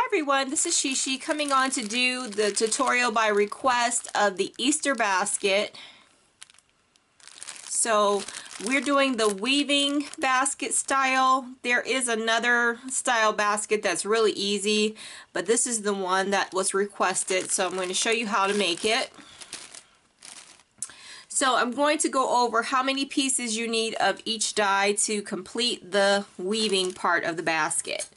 Everyone, this is Sheshe coming on to do the tutorial by request of the Easter basket. So we're doing the weaving basket style. There is another style basket that's really easy, but this is the one that was requested, so I'm going to show you how to make it. So I'm going to go over how many pieces you need of each die to complete the weaving part of the basket.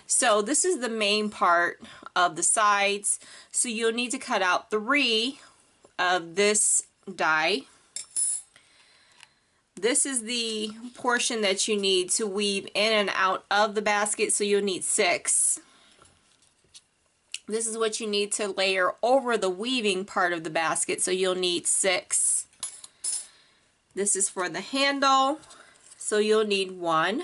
So this is the main part of the sides, so you'll need to cut out 3 of this die. This is the portion that you need to weave in and out of the basket, so you'll need 6. This is what you need to layer over the weaving part of the basket, so you'll need 6. This is for the handle, so you'll need 1.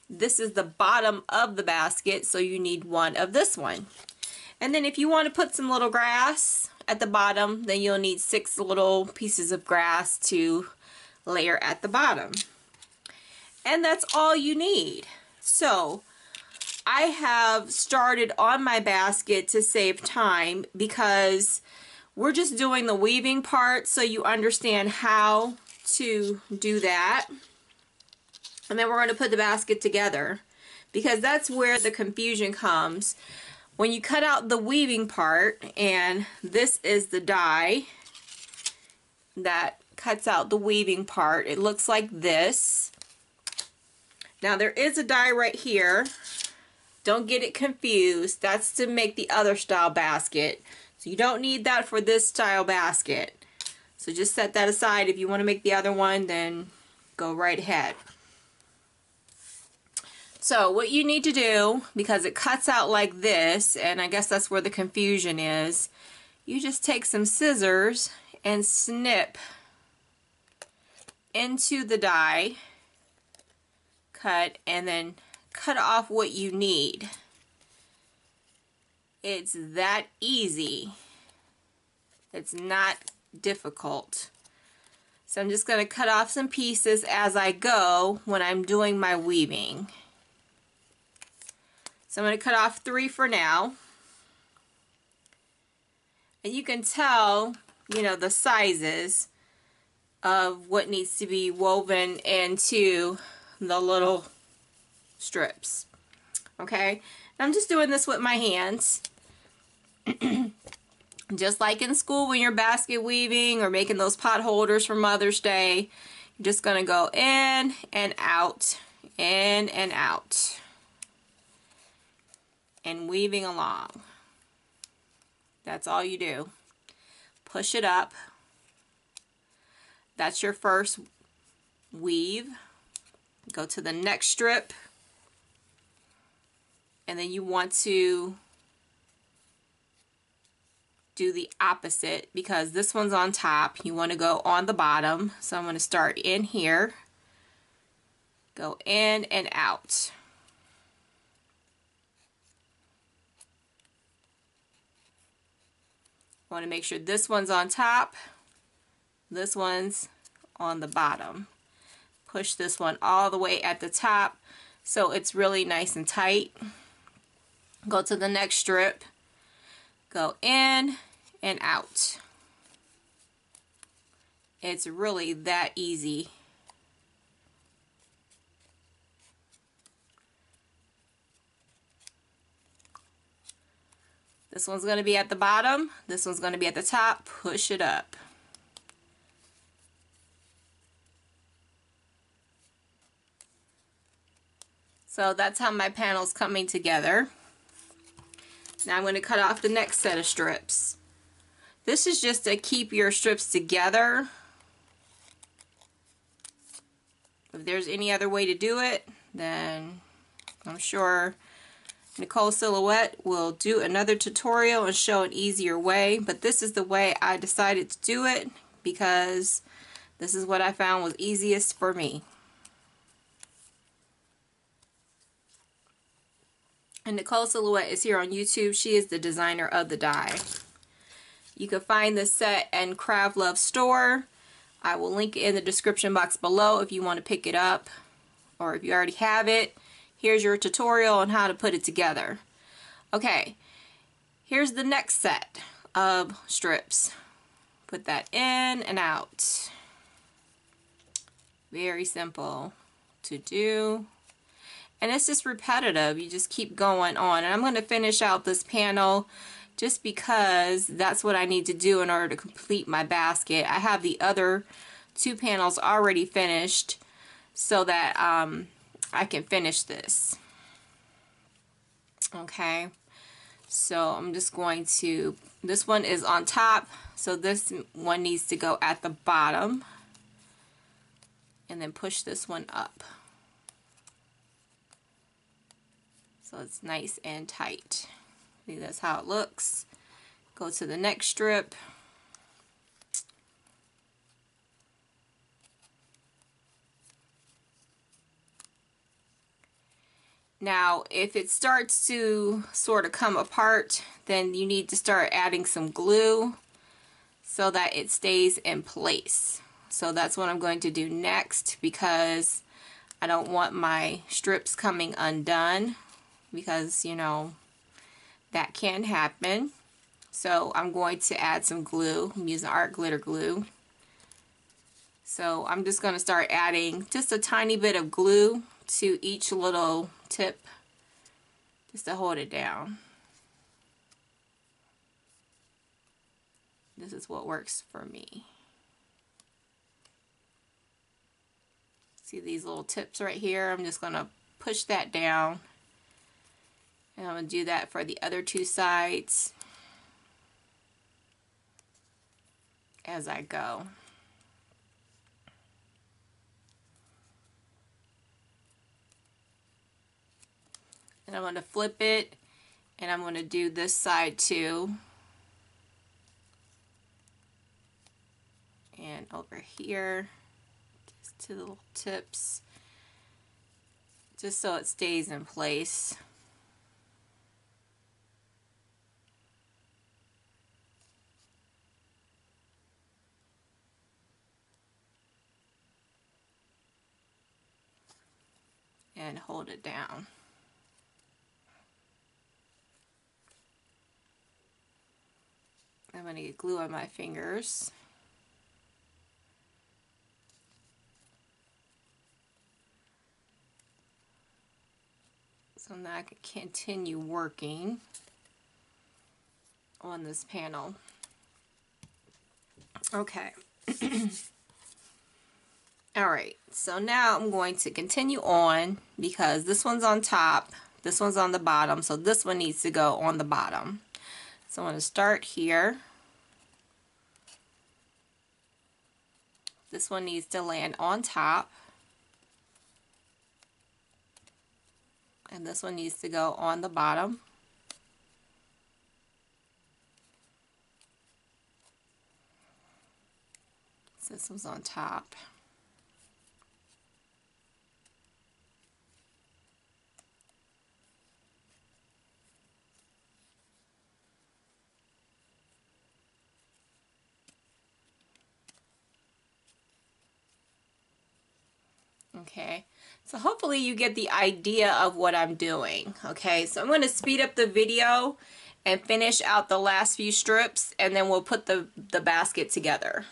This is the bottom of the basket, so you need 1 of this one. And then if you want to put some little grass at the bottom, then you'll need 6 little pieces of grass to layer at the bottom. And that's all you need. So I have started on my basket to save time because we're just doing the weaving part, so you understand how to do that. And then we're going to put the basket together, because that's where the confusion comes. When you cut out the weaving part, and this is the die that cuts out the weaving part, it looks like this. Now there is a die right here. Don't get it confused. That's to make the other style basket. So you don't need that for this style basket. So just set that aside. If you want to make the other one, then go right ahead. So what you need to do, because it cuts out like this, and I guess that's where the confusion is, you just take some scissors and snip into the die cut, and then cut off what you need. It's that easy. It's not difficult. So I'm just going to cut off some pieces as I go when I'm doing my weaving. So I'm going to cut off 3 for now. And you can tell, you know, the sizes of what needs to be woven into the little strips. Okay? I'm just doing this with my hands. Just like in school when you're basket weaving or making those pot holders for Mother's Day, you're just going to go in and out, in and out, and weaving along. That's all you do. Push it up. That's your first weave. Go to the next strip, and then you want to do the opposite, because this one's on top. You want to go on the bottom. So I'm going to start in here, go in and out. I want to make sure this one's on top, this one's on the bottom. Push this one all the way at the top so it's really nice and tight. Go to the next strip, go in and out. It's really that easy. This one's going to be at the bottom, this one's going to be at the top. Push it up. So that's how my panel's coming together. Now I'm going to cut off the next set of strips. This is just to keep your strips together. If there's any other way to do it, then I'm sure Nicole Silhouette will do another tutorial and show an easier way, but this is the way I decided to do it because this is what I found was easiest for me. And Nicole Silhouette is here on YouTube. She is the designer of the die. You can find this set in Craft Love store. I will link it in the description box below if you want to pick it up, or if you already have it. Here's your tutorial on how to put it together. Okay, here's the next set of strips. Put that in and out. Very simple to do. And it's just repetitive. You just keep going on. And I'm going to finish out this panel just because that's what I need to do in order to complete my basket. I have the other 2 panels already finished so that I can finish this. Okay, so I'm just going to, this one is on top, so this one needs to go at the bottom, and then push this one up so it's nice and tight. See, that's how it looks. Go to the next strip. Now, if it starts to sort of come apart, then you need to start adding some glue so that it stays in place. So that's what I'm going to do next, because I don't want my strips coming undone, because, you know, that can happen. So I'm going to add some glue. I'm using art glitter glue. So I'm just going to start adding just a tiny bit of glue to each little tip just to hold it down. This is what works for me. See these little tips right here? I'm just going to push that down. And I'm going to do that for the other 2 sides as I go. And I'm going to flip it, and I'm going to do this side too. And over here, just to the little tips, just so it stays in place. And hold it down. I'm going to get glue on my fingers. So now I can continue working on this panel. Okay. Alright, so now I'm going to continue on, because this one's on top, this one's on the bottom, so this one needs to go on the bottom. So I'm going to start here. This one needs to land on top. And this one needs to go on the bottom. So this one's on top. Okay, so hopefully you get the idea of what I'm doing. Okay, so I'm going to speed up the video and finish out the last few strips, and then we'll put the basket together.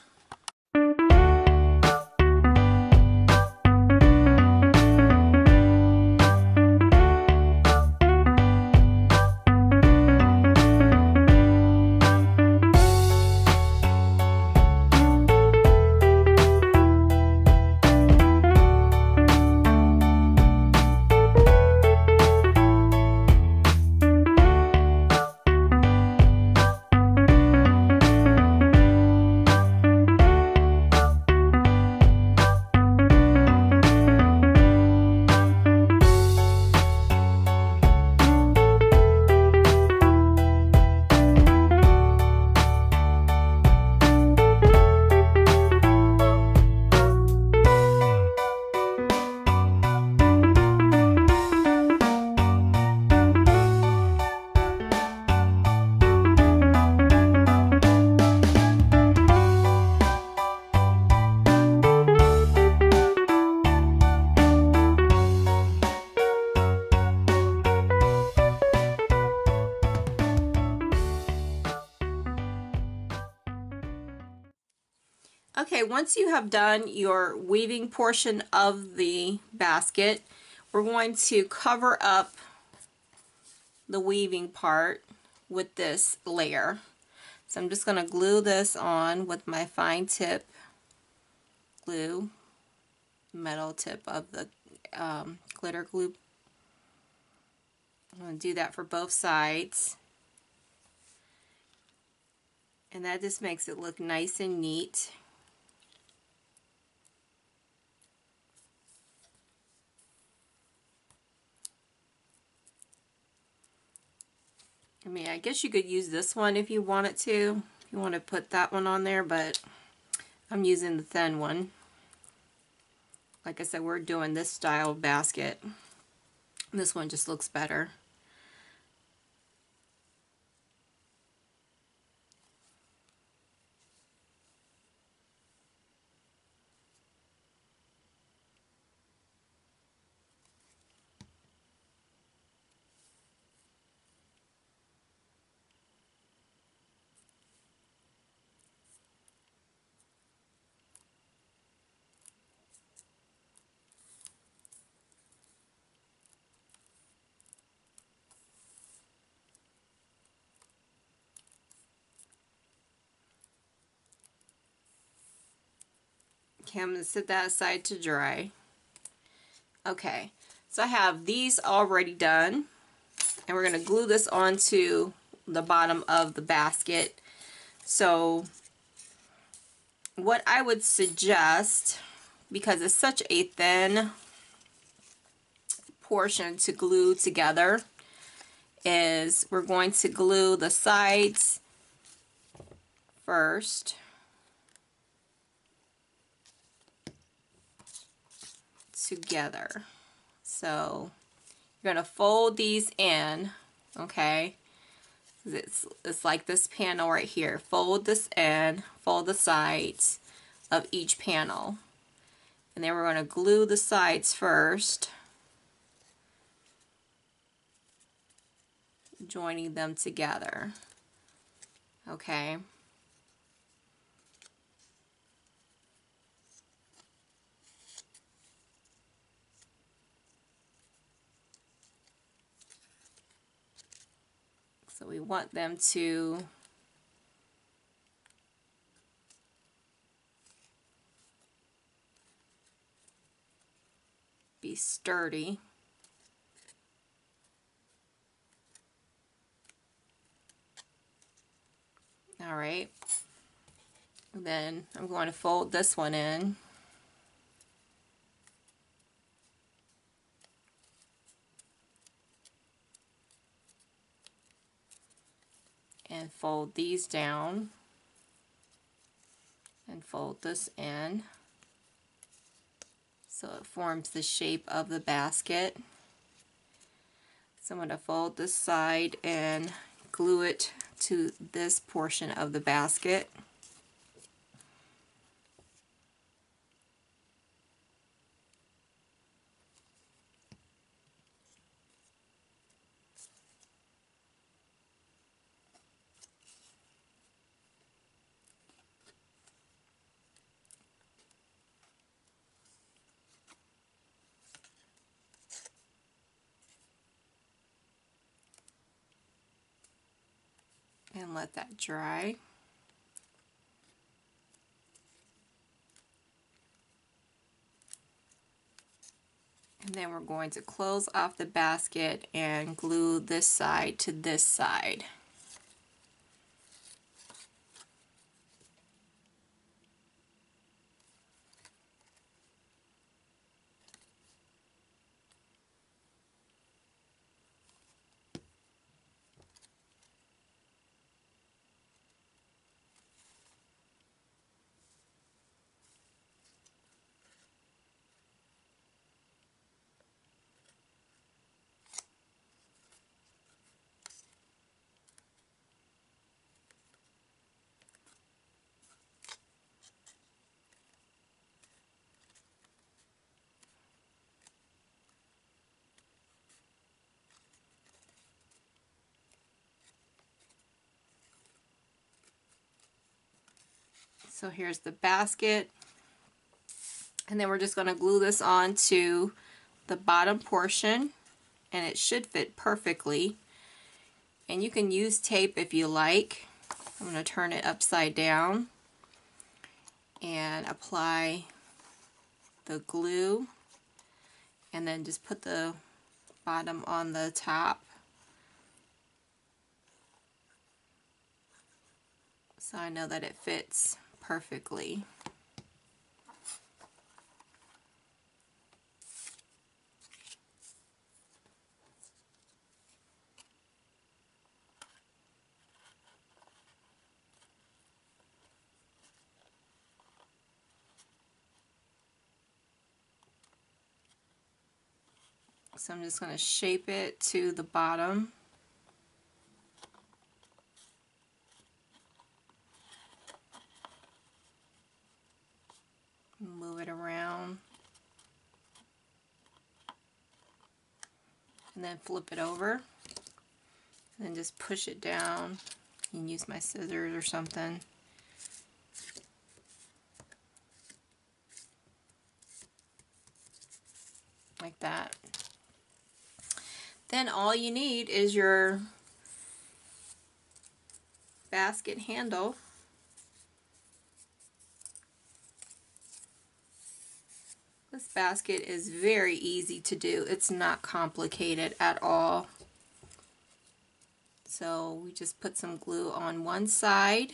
Okay, once you have done your weaving portion of the basket, we're going to cover up the weaving part with this layer. So I'm just going to glue this on with my fine tip glue, metal tip of the glitter glue. I'm going to do that for both sides. And that just makes it look nice and neat. I mean, I guess you could use this one if you wanted to. If you want to put that one on there, but I'm using the thin one. Like I said, we're doing this style of basket. This one just looks better. Okay, I'm going to set that aside to dry. Okay, so I have these already done, and we're going to glue this onto the bottom of the basket. So what I would suggest, because it's such a thin portion to glue together, is we're going to glue the sides first. Together. So you're going to fold these in, okay? It's like this panel right here. Fold this in, fold the sides of each panel. And then we're going to glue the sides first, joining them together. Okay. So we want them to be sturdy. All right. And then I'm going to fold this one in. And fold these down. And fold this in. So it forms the shape of the basket. So I'm going to fold this side and glue it to this portion of the basket. And let that dry. And then we're going to close off the basket and glue this side to this side. So here's the basket, and then we're just going to glue this on to the bottom portion, and it should fit perfectly. And you can use tape if you like. I'm going to turn it upside down and apply the glue, and then just put the bottom on the top. So I know that it fits perfectly. So I'm just going to shape it to the bottom. Move it around. And then flip it over. And then just push it down. You can use my scissors or something. Like that. Then all you need is your basket handle. This basket is very easy to do. It's not complicated at all. So we just put some glue on one side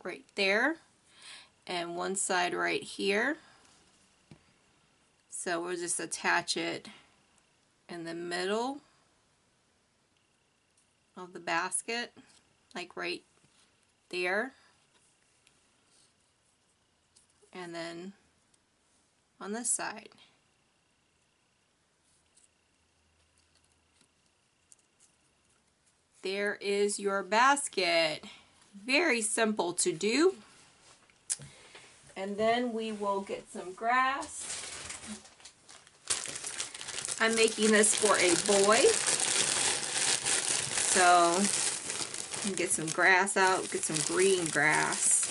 right there and one side right here. So we'll just attach it in the middle of the basket, like right there, and then on this side. There is your basket. Very simple to do. And then we will get some grass. I'm making this for a boy. So you can get some grass out, get some green grass.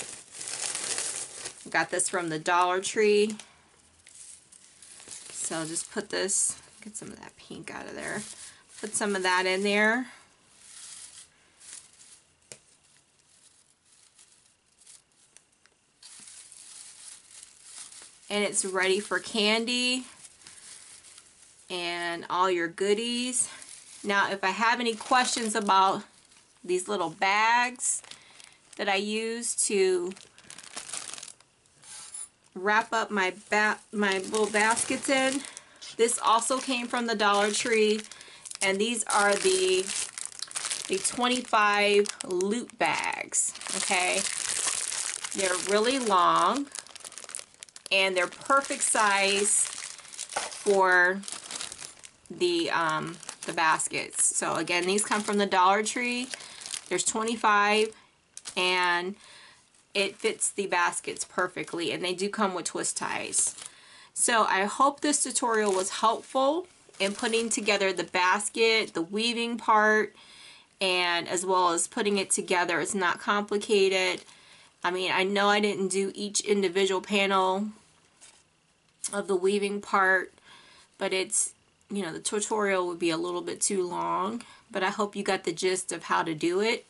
Got this from the Dollar Tree. So just put this, get some of that pink out of there. Put some of that in there. And it's ready for candy and all your goodies. Now, if I have any questions about these little bags that I use to wrap up my little baskets in, this also came from the Dollar Tree, and these are the 25 loot bags. Okay, they're really long and they're perfect size for the baskets. So again, these come from the Dollar Tree. There's 25 and it fits the baskets perfectly, and they do come with twist ties. So I hope this tutorial was helpful in putting together the basket, the weaving part, and as well as putting it together. It's not complicated. I mean, I know I didn't do each individual panel of the weaving part, but it's, you know, the tutorial would be a little bit too long, but I hope you got the gist of how to do it.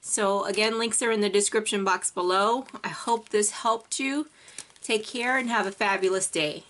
So again, links are in the description box below. I hope this helped you. Take care and have a fabulous day.